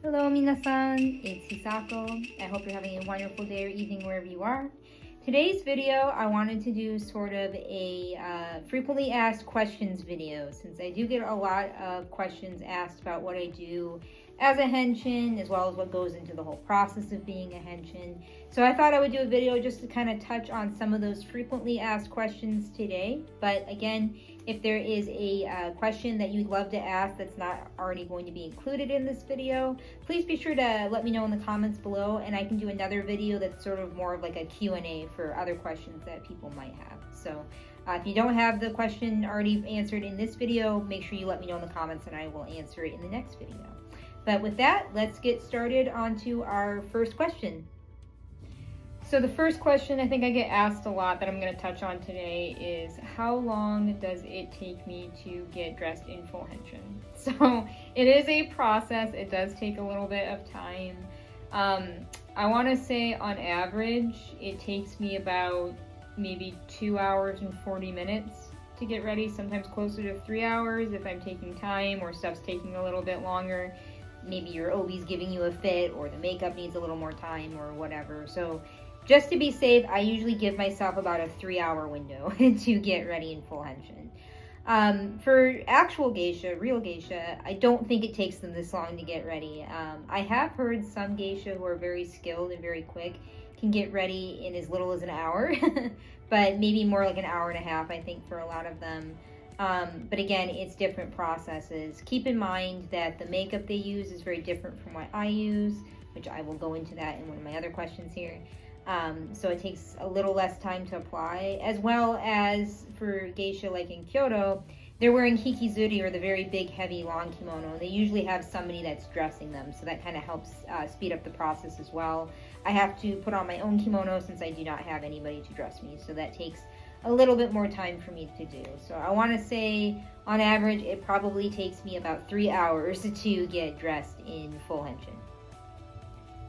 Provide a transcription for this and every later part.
Hello, minasan. It's Hisako. I hope you're having a wonderful day or evening wherever you are. Today's video, I wanted to do sort of a frequently asked questions video, since I do get a lot of questions asked about what I do as a henshin, as well as what goes into the whole process of being a henshin. So I thought I would do a video just to kind of touch on some of those frequently asked questions today. But again, if there is a question that you'd love to ask that's not already going to be included in this video, please be sure to let me know in the comments below, and I can do another video that's sort of more of like a Q&A for other questions that people might have. So if you don't have the question already answered in this video, make sure you let me know in the comments and I will answer it in the next video. But with that, let's get started on to our first question. So the first question I think I get asked a lot that I'm going to touch on today is, how long does it take me to get dressed in full henshin? So it is a process. It does take a little bit of time. I want to say on average, it takes me about maybe 2 hours and 40 minutes to get ready, sometimes closer to 3 hours if I'm taking time or stuff's taking a little bit longer. Maybe your OB's giving you a fit or the makeup needs a little more time or whatever. So just to be safe, I usually give myself about a 3-hour window to get ready in full henshin. For actual geisha, real geisha, I don't think it takes them this long to get ready. I have heard some geisha who are very skilled and very quick can get ready in as little as an hour, but maybe more like an hour and a half, I think, for a lot of them. But again, it's different processes. Keep in mind that the makeup they use is very different from what I use, which I will go into that in one of my other questions here. So it takes a little less time to apply, as well as for geisha like in Kyoto, they're wearing hikizuri, or the very big, heavy, long kimono. They usually have somebody that's dressing them, so that kind of helps speed up the process as well. I have to put on my own kimono since I do not have anybody to dress me, so that takes a little bit more time for me to do. So I want to say, on average, it probably takes me about 3 hours to get dressed in full henshin.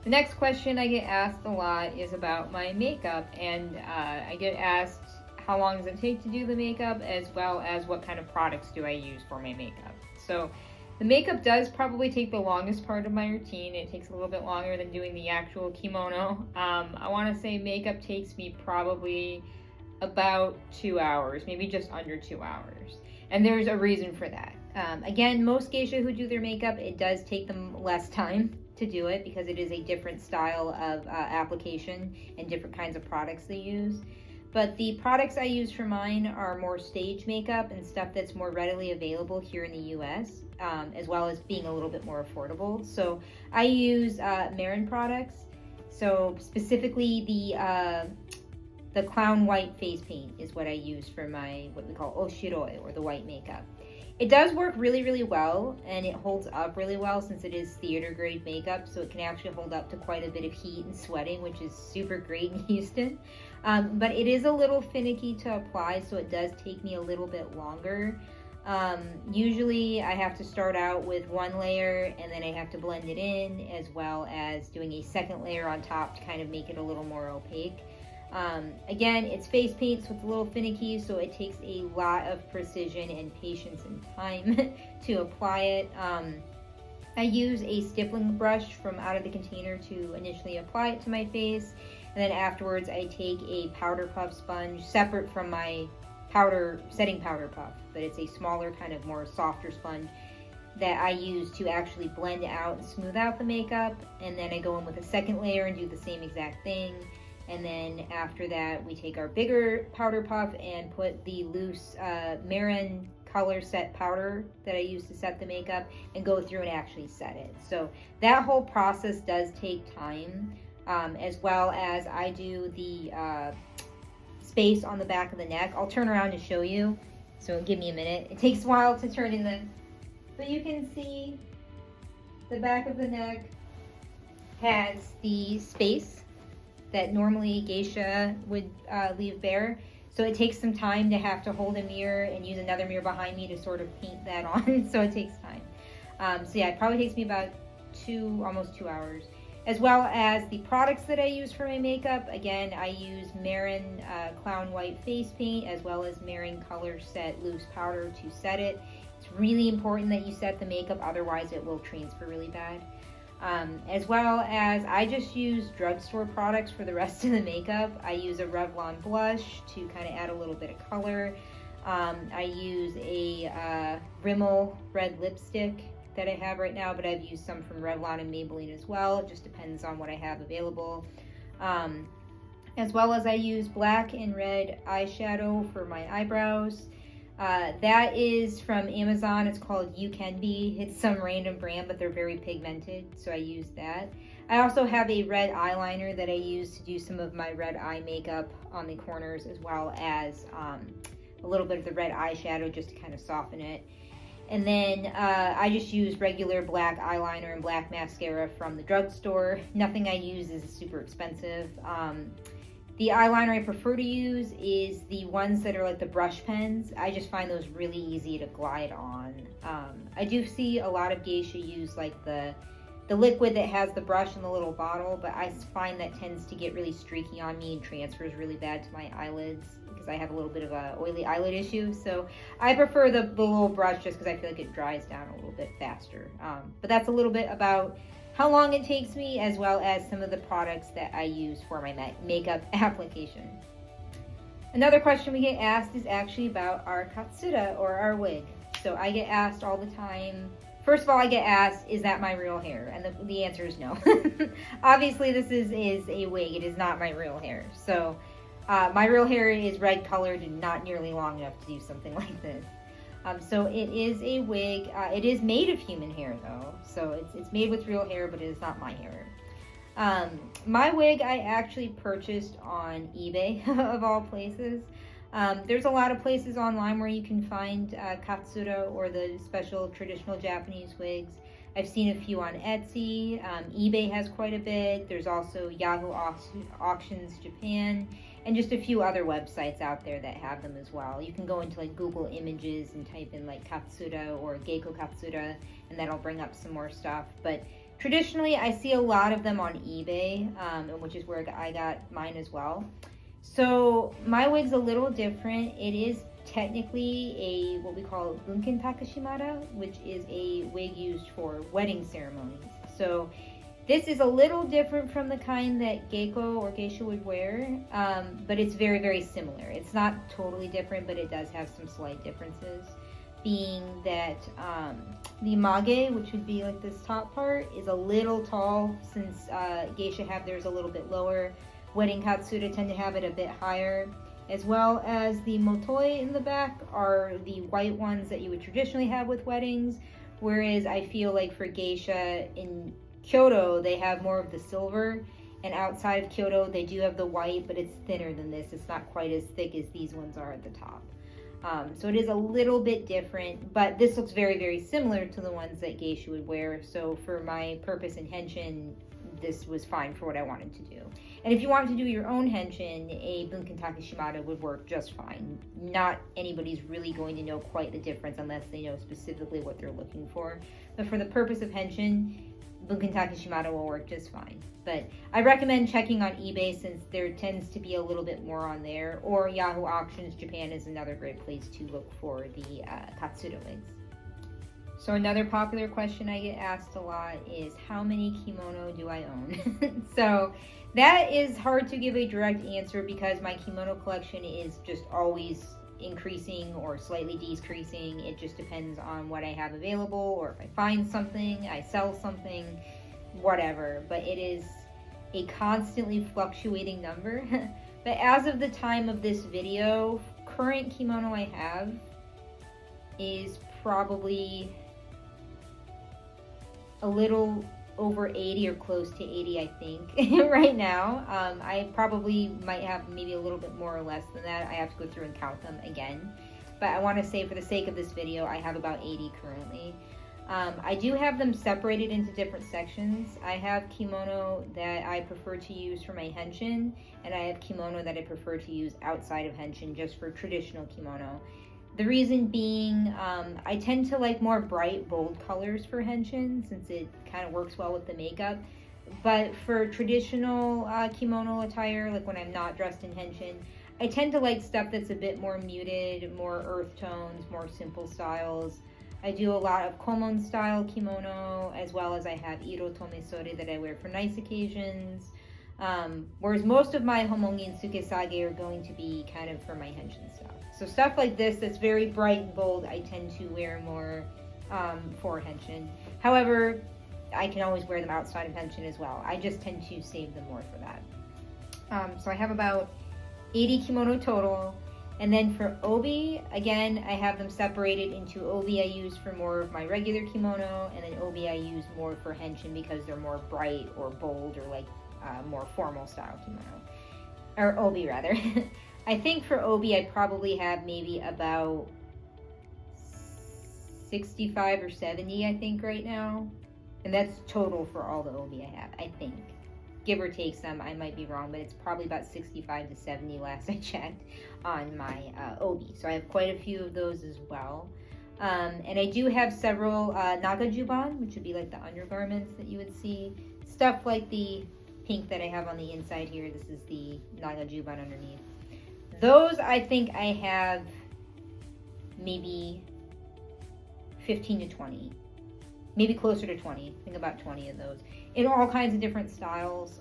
The next question I get asked a lot is about my makeup, and I get asked how long does it take to do the makeup, as well as what kind of products do I use for my makeup. So the makeup does probably take the longest part of my routine. It takes a little bit longer than doing the actual kimono. I want to say makeup takes me probably about 2 hours, maybe just under 2 hours. And there's a reason for that. Again, most geisha who do their makeup, it does take them less time to do it because it is a different style of application and different kinds of products they use. But the products I use for mine are more stage makeup and stuff that's more readily available here in the US, as well as being a little bit more affordable. So I use Marin products. So specifically the clown white face paint is what I use for my, what we call oshiroi, or the white makeup. It does work really, really well, and it holds up really well since it is theater grade makeup, so it can actually hold up to quite a bit of heat and sweating, which is super great in Houston. But it is a little finicky to apply, so it does take me a little bit longer. Usually I have to start out with one layer and then I have to blend it in, as well as doing a second layer on top to kind of make it a little more opaque. Again, it's face paint, so it's a little finicky, so it takes a lot of precision and patience and time to apply it. I use a stippling brush from out of the container to initially apply it to my face, and then afterwards I take a powder puff sponge separate from my setting powder puff, but it's a smaller, kind of more softer sponge that I use to actually blend out and smooth out the makeup, and then I go in with a second layer and do the same exact thing. And then after that, we take our bigger powder puff and put the loose Marin color set powder that I use to set the makeup and go through and actually set it. So that whole process does take time, as well as I do the space on the back of the neck. I'll turn around to show you, so give me a minute. It takes a while to turn in the, but you can see the back of the neck has the space that normally geisha would leave bare. So it takes some time to have to hold a mirror and use another mirror behind me to sort of paint that on. So it takes time. So yeah, it probably takes me about almost 2 hours. As well as the products that I use for my makeup. Again, I use Marin Clown White Face Paint, as well as Marin Color Set Loose Powder to set it. It's really important that you set the makeup, otherwise it will transfer really bad. As well as I just use drugstore products for the rest of the makeup. I use a Revlon blush to kind of add a little bit of color. I use a Rimmel red lipstick that I have right now, but I've used some from Revlon and Maybelline as well. It just depends on what I have available. As well as I use black and red eyeshadow for my eyebrows. That is from Amazon. It's called You Can Be. It's some random brand, but they're very pigmented, so I use that. I also have a red eyeliner that I use to do some of my red eye makeup on the corners, as well as a little bit of the red eyeshadow just to kind of soften it. And then I just use regular black eyeliner and black mascara from the drugstore. Nothing I use is super expensive. The eyeliner I prefer to use is the ones that are like the brush pens. I just find those really easy to glide on. I do see a lot of geisha use like the liquid that has the brush in the little bottle, but I find that tends to get really streaky on me and transfers really bad to my eyelids because I have a little bit of a oily eyelid issue. So I prefer the little brush just because I feel like it dries down a little bit faster. But that's a little bit about how long it takes me, as well as some of the products that I use for my makeup application. Another question we get asked is actually about our katsura, or our wig. So I get asked all the time, first of all, I get asked, is that my real hair? And the answer is no. Obviously this is a wig, it is not my real hair. So my real hair is red colored and not nearly long enough to do something like this. So it is a wig. It is made of human hair though. So it's made with real hair, but it is not my hair. My wig I actually purchased on eBay of all places. There's a lot of places online where you can find katsura, or the special traditional Japanese wigs. I've seen a few on Etsy. eBay has quite a bit. There's also Yahoo Auctions Japan, and just a few other websites out there that have them as well. You can go into like Google Images and type in like katsura or geiko katsura, and that'll bring up some more stuff. But traditionally I see a lot of them on eBay, which is where I got mine as well. So my wig's a little different. It is technically a what we call bunken takashimara, which is a wig used for wedding ceremonies. So this is a little different from the kind that geiko or geisha would wear, but it's very, very similar. It's not totally different, but it does have some slight differences, being that the mage, which would be like this top part, is a little tall, since geisha have theirs a little bit lower. Wedding katsura tend to have it a bit higher, as well as the motoi in the back are the white ones that you would traditionally have with weddings, whereas I feel like for geisha in Kyoto they have more of the silver, and outside of Kyoto they do have the white, but it's thinner than this. It's not quite as thick as these ones are at the top. So it is a little bit different, but this looks very, very similar to the ones that geisha would wear. So for my purpose in Henshin, this was fine for what I wanted to do. And if you wanted to do your own Henshin, a bunken takashimara would work just fine. Not anybody's really going to know quite the difference unless they know specifically what they're looking for. But for the purpose of Henshin, bunken takashimara will work just fine. But I recommend checking on eBay, since there tends to be a little bit more on there, or Yahoo Auctions Japan is another great place to look for the katsura wigs. So another popular question I get asked a lot is, how many kimono do I own? So that is hard to give a direct answer, because my kimono collection is just always increasing or slightly decreasing. It just depends on what I have available, or if I find something, I sell something, whatever. But it is a constantly fluctuating number. But as of the time of this video, current kimono I have is probably a little over 80 or close to 80, I think, right now. I probably might have maybe a little bit more or less than that. I have to go through and count them again. But I want to say, for the sake of this video, I have about 80 currently. I do have them separated into different sections. I have kimono that I prefer to use for my Henshin, and I have kimono that I prefer to use outside of Henshin, just for traditional kimono. The reason being, I tend to like more bright, bold colors for Henshin, since it kind of works well with the makeup. But for traditional kimono attire, like when I'm not dressed in Henshin, I tend to like stuff that's a bit more muted, more earth tones, more simple styles. I do a lot of Komon style kimono, as well as I have Iro Tomesore that I wear for nice occasions. Whereas most of my Homongi and Tsukesage are going to be kind of for my Henshin stuff. So stuff like this that's very bright and bold, I tend to wear more for Henshin. However, I can always wear them outside of Henshin as well. I just tend to save them more for that. So I have about 80 kimono total. And then for obi, again, I have them separated into obi I use for more of my regular kimono, and then obi I use more for Henshin because they're more bright or bold or like more formal style kimono. Or obi rather. I think for obi I probably have maybe about 65 or 70 I think right now. And that's total for all the obi I have, I think. Give or take some, I might be wrong, but it's probably about 65 to 70 last I checked on my obi. So I have quite a few of those as well. And I do have several nagajuban, which would be like the undergarments that you would see. Stuff like the pink that I have on the inside here. This is the nagajuban underneath. Those I think I have maybe 15 to 20. Maybe closer to 20. I think about 20 of those. In all kinds of different styles.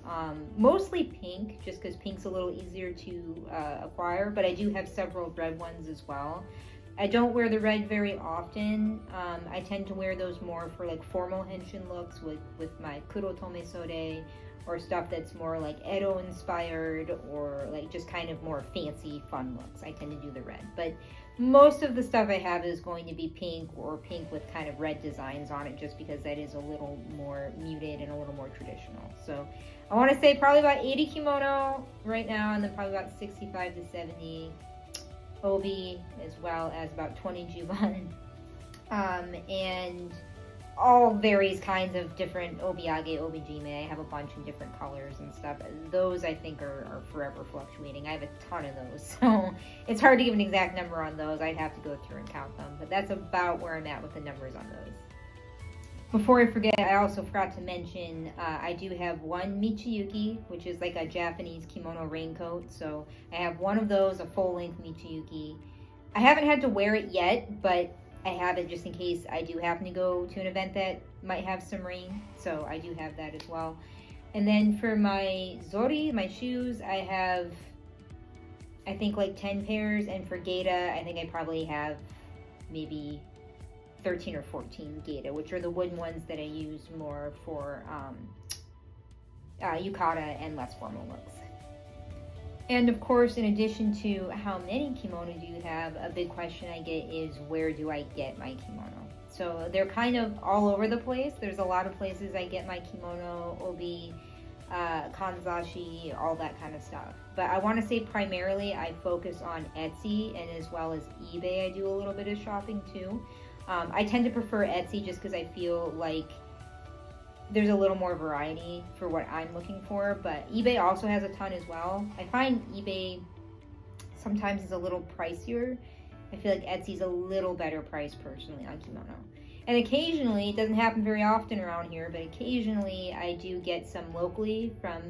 Mostly pink, just because pink's a little easier to acquire. But I do have several red ones as well. I don't wear the red very often. I tend to wear those more for like formal Henshin looks with my Kuro Tomesore, or stuff that's more like Edo inspired, or like just kind of more fancy fun looks. I tend to do the red. But most of the stuff I have is going to be pink, or pink with kind of red designs on it, just because that is a little more muted and a little more traditional. So I want to say probably about 80 kimono right now, and then probably about 65 to 70 obi, as well as about 20 juban. And all various kinds of different obiage, obijime. I have a bunch in different colors and stuff. Those I think are forever fluctuating. I have a ton of those, so it's hard to give an exact number on those. I'd have to go through and count them, but that's about where I'm at with the numbers on those. Before I forget, I also forgot to mention, I do have one Michiyuki, which is like a Japanese kimono raincoat. So I have one of those, a full-length Michiyuki. I haven't had to wear it yet, but I have it just in case I do happen to go to an event that might have some rain. So I do have that as well. And then for my zori, my shoes, I have, I think like 10 pairs. And for geita, I think I probably have maybe 13 or 14 geita, which are the wooden ones that I use more for yukata and less formal looks. And of course, in addition to how many kimono do you have, a big question I get is, where do I get my kimono? So they're kind of all over the place. There's a lot of places I get my kimono, obi, kanzashi, all that kind of stuff. But I want to say primarily I focus on Etsy, and as well as eBay I do a little bit of shopping too. I tend to prefer Etsy just because I feel like there's a little more variety for what I'm looking for, but eBay also has a ton as well. I find eBay sometimes is a little pricier. I feel like Etsy's a little better price personally on kimono. And occasionally, it doesn't happen very often around here, but occasionally I do get some locally from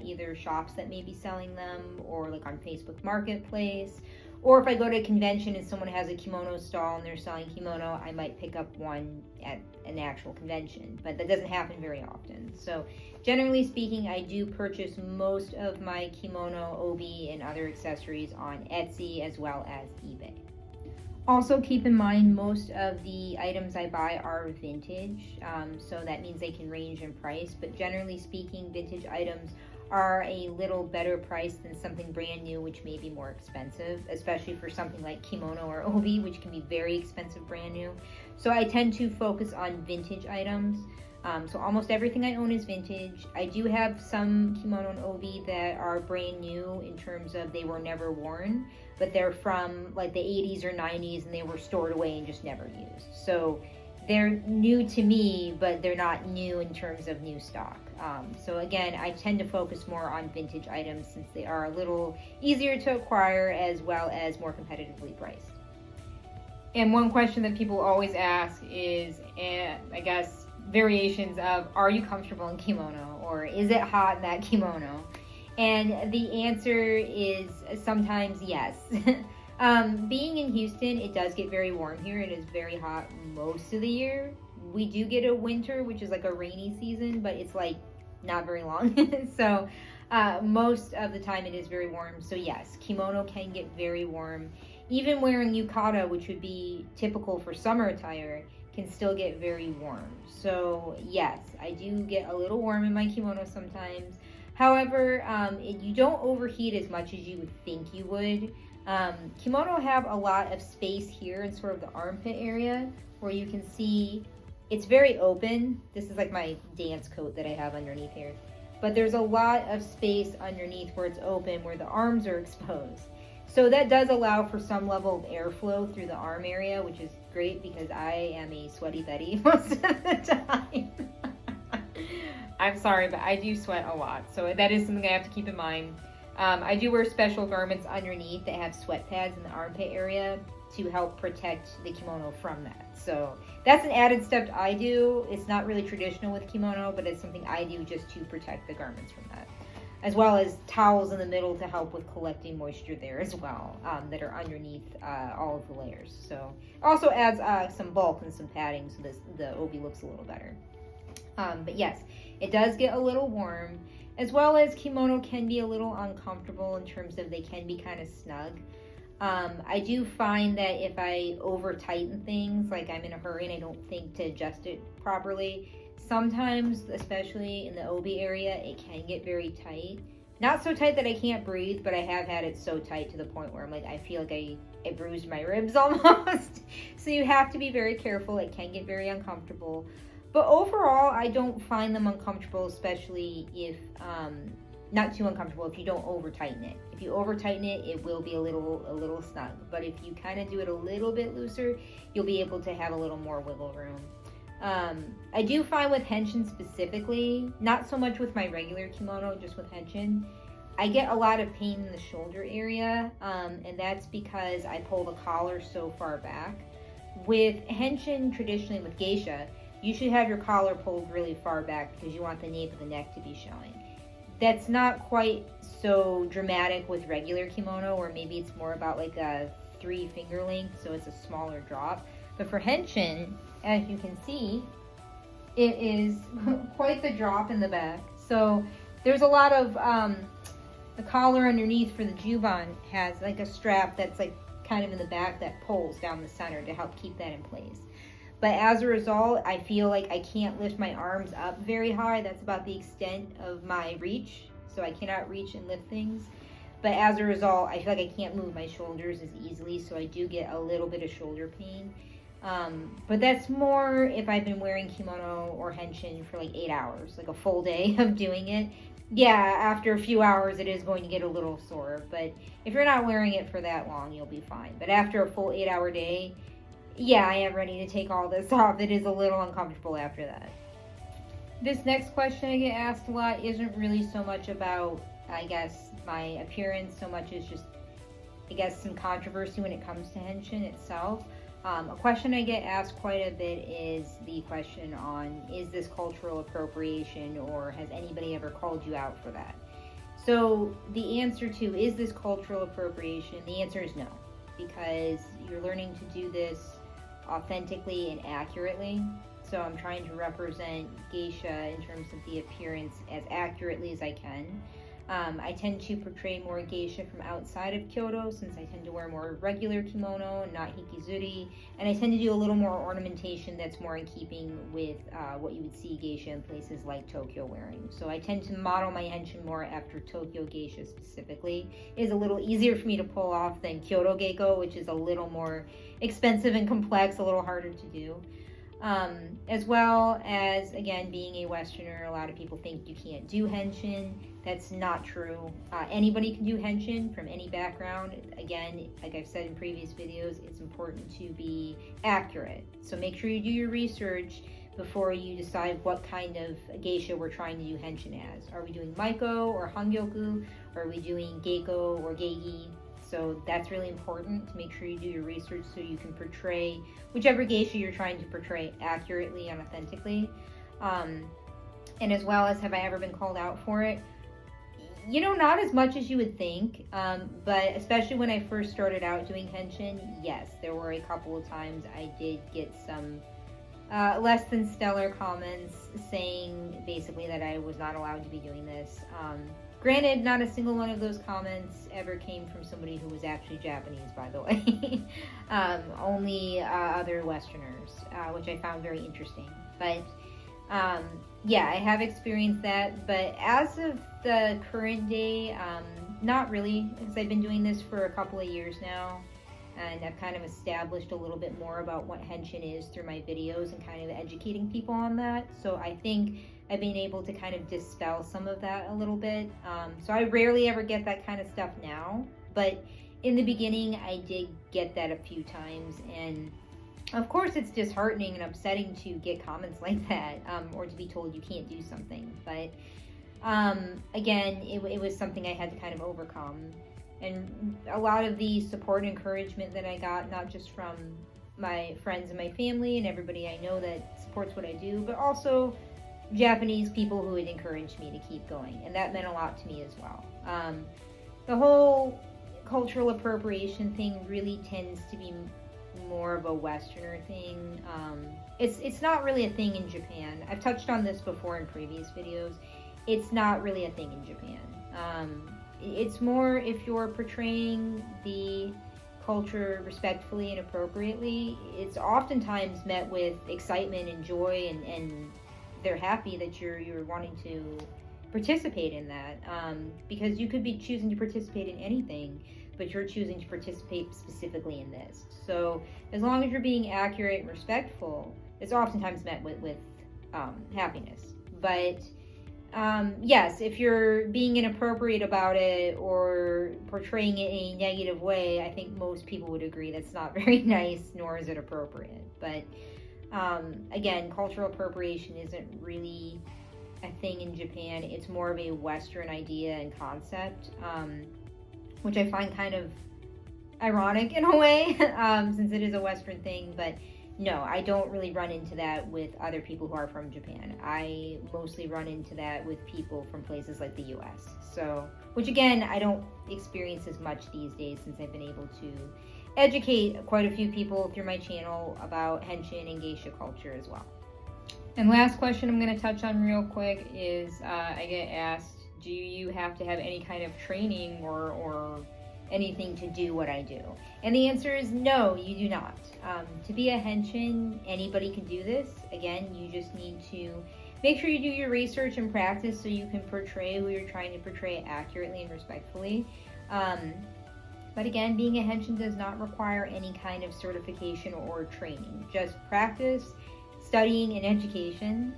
either shops that may be selling them, or like on Facebook Marketplace. Or if I go to a convention and someone has a kimono stall and they're selling kimono, I might pick up one at an actual convention, but that doesn't happen very often. So generally speaking, I do purchase most of my kimono, obi, and other accessories on Etsy as well as eBay. Also keep in mind, most of the items I buy are vintage, so that means they can range in price, but generally speaking, vintage items are a little better priced than something brand new, which may be more expensive, especially for something like kimono or obi, which can be very expensive brand new. So I tend to focus on vintage items. So almost everything I own is vintage. I do have some kimono and obi that are brand new in terms of they were never worn, but they're from like the 80s or 90s and they were stored away and just never used. So they're new to me, but they're not new in terms of new stock. So again, I tend to focus more on vintage items since they are a little easier to acquire as well as more competitively priced. And one question that people always ask is, I guess, variations of, are you comfortable in kimono? Or is it hot in that kimono? And the answer is sometimes yes. Being in Houston, it does get very warm here. It is very hot most of the year. We do get a winter, which is like a rainy season, but it's like not very long. So most of the time it is very warm. So yes, kimono can get very warm. Even wearing yukata, which would be typical for summer attire, can still get very warm. So yes, I do get a little warm in my kimono sometimes. However, you don't overheat as much as you would think you would. Kimono have a lot of space here in sort of the armpit area where you can see it's very open. This is like my dance coat that I have underneath here. But there's a lot of space underneath where it's open, where the arms are exposed. So that does allow for some level of airflow through the arm area, which is great because I am a sweaty Betty most of the time. I'm sorry, but I do sweat a lot. So that is something I have to keep in mind. I do wear special garments underneath that have sweat pads in the armpit area to help protect the kimono from that. So that's an added step I do. It's not really traditional with kimono, but it's something I do just to protect the garments from that. As well as towels in the middle to help with collecting moisture there as well, that are underneath all of the layers. So it also adds some bulk and some padding so the obi looks a little better. But yes, it does get a little warm, as well as kimono can be a little uncomfortable in terms of they can be kind of snug. I do find that if I over tighten things, like I'm in a hurry and I don't think to adjust it properly, sometimes, especially in the obi area, it can get very tight. Not so tight that I can't breathe, but I have had it so tight to the point where I'm like, I feel like I bruised my ribs almost. So you have to be very careful. It can get very uncomfortable. But overall, I don't find them uncomfortable, especially if, not too uncomfortable if you don't over tighten it. If you over tighten it, it will be a little snug. But if you kind of do it a little bit looser, you'll be able to have a little more wiggle room. I do find with Henshin specifically, not so much with my regular kimono, just with Henshin, I get a lot of pain in the shoulder area, and that's because I pull the collar so far back. With Henshin, traditionally with geisha, you should have your collar pulled really far back because you want the nape of the neck to be showing. That's not quite so dramatic with regular kimono, or maybe it's more about like a 3-finger length, so it's a smaller drop. But for Henshin, as you can see, it is quite the drop in the back. So there's a lot of, the collar underneath for the juban has like a strap that's like kind of in the back that pulls down the center to help keep that in place. But as a result, I feel like I can't lift my arms up very high. That's about the extent of my reach. So I cannot reach and lift things. But as a result, I feel like I can't move my shoulders as easily. So I do get a little bit of shoulder pain. But that's more if I've been wearing kimono or Henshin for like 8 hours, like a full day of doing it. Yeah, after a few hours, it is going to get a little sore. But if you're not wearing it for that long, you'll be fine. But after a full 8-hour day, yeah, I am ready to take all this off. It is a little uncomfortable after that. This next question I get asked a lot isn't really so much about, I guess, my appearance, so much as just, I guess, some controversy when it comes to Henshin itself. A question I get asked quite a bit is the question on, is this cultural appropriation, or has anybody ever called you out for that? So the answer to, is this cultural appropriation? The answer is no, because you're learning to do this authentically and accurately. So I'm trying to represent geisha in terms of the appearance as accurately as I can. I tend to portray more geisha from outside of Kyoto, since I tend to wear more regular kimono and not hikizuri, and I tend to do a little more ornamentation that's more in keeping with what you would see geisha in places like Tokyo wearing. So I tend to model my Henshin more after Tokyo geisha specifically. It is a little easier for me to pull off than Kyoto geiko, which is a little more expensive and complex, a little harder to do. As well as, again, being a Westerner, a lot of people think you can't do Henshin. That's not true. Anybody can do Henshin from any background. Again, like I've said in previous videos, it's important to be accurate. So make sure you do your research before you decide what kind of geisha we're trying to do Henshin as. Are we doing Maiko or Hangyoku? Are we doing Geiko or Geigi? So that's really important to make sure you do your research so you can portray whichever geisha you're trying to portray accurately and authentically. And as well as, have I ever been called out for it? You know, not as much as you would think, but especially when I first started out doing Henshin, yes, there were a couple of times I did get some less than stellar comments saying basically that I was not allowed to be doing this. Granted, not a single one of those comments ever came from somebody who was actually Japanese, by the way. Only other Westerners, which I found very interesting. But yeah, I have experienced that, but as of the current day, not really, because I've been doing this for a couple of years now, and I've kind of established a little bit more about what Henshin is through my videos and kind of educating people on that. So I think I've been able to kind of dispel some of that a little bit. So I rarely ever get that kind of stuff now, but in the beginning I did get that a few times, and of course it's disheartening and upsetting to get comments like that, or to be told you can't do something. But again, it was something I had to kind of overcome. And a lot of the support and encouragement that I got, not just from my friends and my family and everybody I know that supports what I do, but also Japanese people who had encouraged me to keep going. And that meant a lot to me as well. The whole cultural appropriation thing really tends to be more of a Westerner thing. It's not really a thing in Japan. I've touched on this before in previous videos. It's not really a thing in Japan. It's more if you're portraying the culture respectfully and appropriately, it's oftentimes met with excitement and joy, and they're happy that you're wanting to participate in that, because you could be choosing to participate in anything, but you're choosing to participate specifically in this. So as long as you're being accurate and respectful, it's oftentimes met with happiness. But yes, if you're being inappropriate about it or portraying it in a negative way, I think most people would agree that's not very nice, nor is it appropriate. But again, cultural appropriation isn't really a thing in Japan. It's more of a Western idea and concept, which I find kind of ironic in a way, since it is a Western thing. But no, I don't really run into that with other people who are from Japan. I mostly run into that with people from places like the US. So, which again, I don't experience as much these days, since I've been able to educate quite a few people through my channel about Henshin and geisha culture as well. And last question I'm going to touch on real quick is, I get asked, do you have to have any kind of training or anything to do what I do? And the answer is no, you do not. To be a Henshin, anybody can do this. Again, you just need to make sure you do your research and practice so you can portray who you're trying to portray accurately and respectfully. But again, being a Henshin does not require any kind of certification or training. Just practice, studying, and education.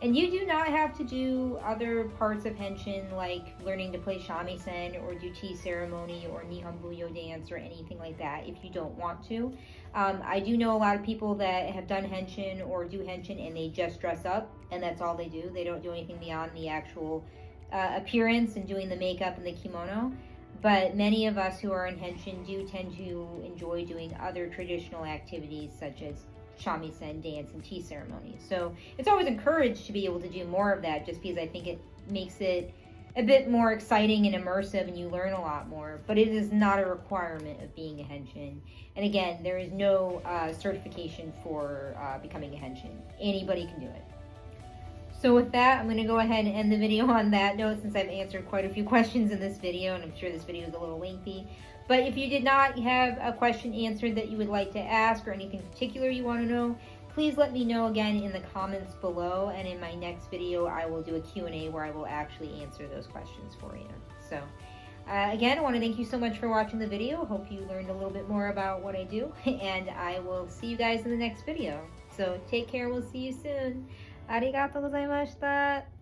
And you do not have to do other parts of Henshin, like learning to play shamisen or do tea ceremony or Nihonbuyo dance or anything like that, if you don't want to. I do know a lot of people that have done Henshin or do Henshin and they just dress up and that's all they do. They don't do anything beyond the actual appearance and doing the makeup and the kimono. But many of us who are in Henshin do tend to enjoy doing other traditional activities such as shamisen dance and tea ceremony. So it's always encouraged to be able to do more of that, just because I think it makes it a bit more exciting and immersive and you learn a lot more. But it is not a requirement of being a Henshin. And again, there is no certification for becoming a Henshin. Anybody can do it. So with that, I'm going to go ahead and end the video on that note, since I've answered quite a few questions in this video, and I'm sure this video is a little lengthy. But if you did not have a question answered that you would like to ask, or anything particular you want to know, please let me know again in the comments below, and in my next video I will do a Q&A where I will actually answer those questions for you. So again, I want to thank you so much for watching the video. Hope you learned a little bit more about what I do, and I will see you guys in the next video. So take care, we'll see you soon. ありがとうございました。